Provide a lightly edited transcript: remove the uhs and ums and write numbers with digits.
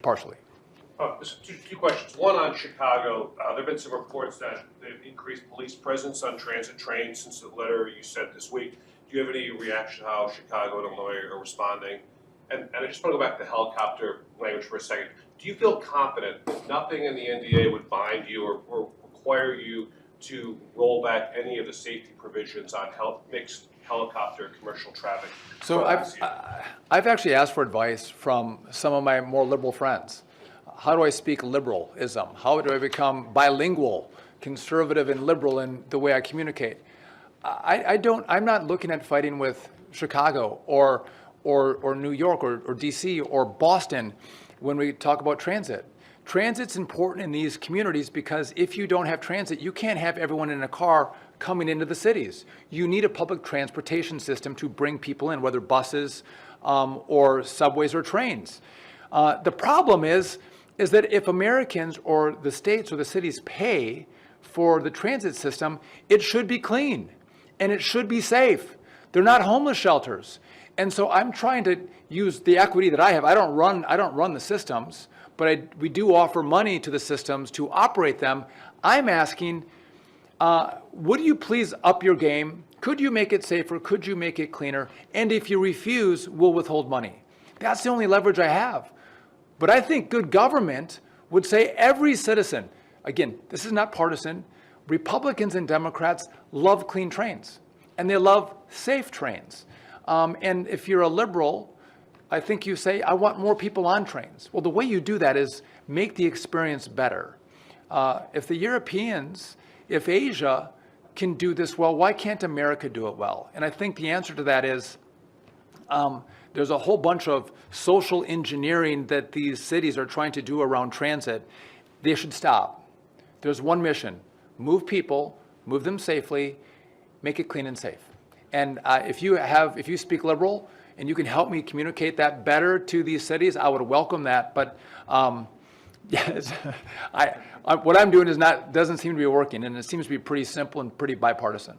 partially. Just two questions. One on Chicago. There have been some reports that they've increased police presence on transit trains since the letter you sent this week. Do you have any reaction to how Chicago and Illinois are responding? And I just want to go back to helicopter language for a second. Do you feel confident that nothing in the NDA would bind you or require you to roll back any of the safety provisions on mixed helicopter commercial traffic? So I've actually asked for advice from some of my more liberal friends. How do I speak liberalism? How do I become bilingual, conservative and liberal in the way I communicate? I'm not looking at fighting with Chicago or New York or DC or Boston when we talk about transit. Transit's important in these communities because if you don't have transit, you can't have everyone in a car coming into the cities. You need a public transportation system to bring people in, whether buses or subways or trains. The problem is that if Americans or the states or the cities pay for the transit system, it should be clean and it should be safe. They're not homeless shelters. And so I'm trying to use the equity that I have. I don't run the systems, but we do offer money to the systems to operate them. I'm asking, would you please up your game? Could you make it safer? Could you make it cleaner? And if you refuse, we'll withhold money. That's the only leverage I have. But I think good government would say every citizen, again, this is not partisan, Republicans and Democrats love clean trains, and they love safe trains. And if you're a liberal, I think you say, I want more people on trains. Well, the way you do that is make the experience better. If the Europeans, if Asia can do this well, why can't America do it well? And I think the answer to that is there's a whole bunch of social engineering that these cities are trying to do around transit. They should stop. There's one mission: move people, move them safely, make it clean and safe. And if you speak liberal and you can help me communicate that better to these cities, I would welcome that. But yes, what I'm doing doesn't seem to be working, and it seems to be pretty simple and pretty bipartisan.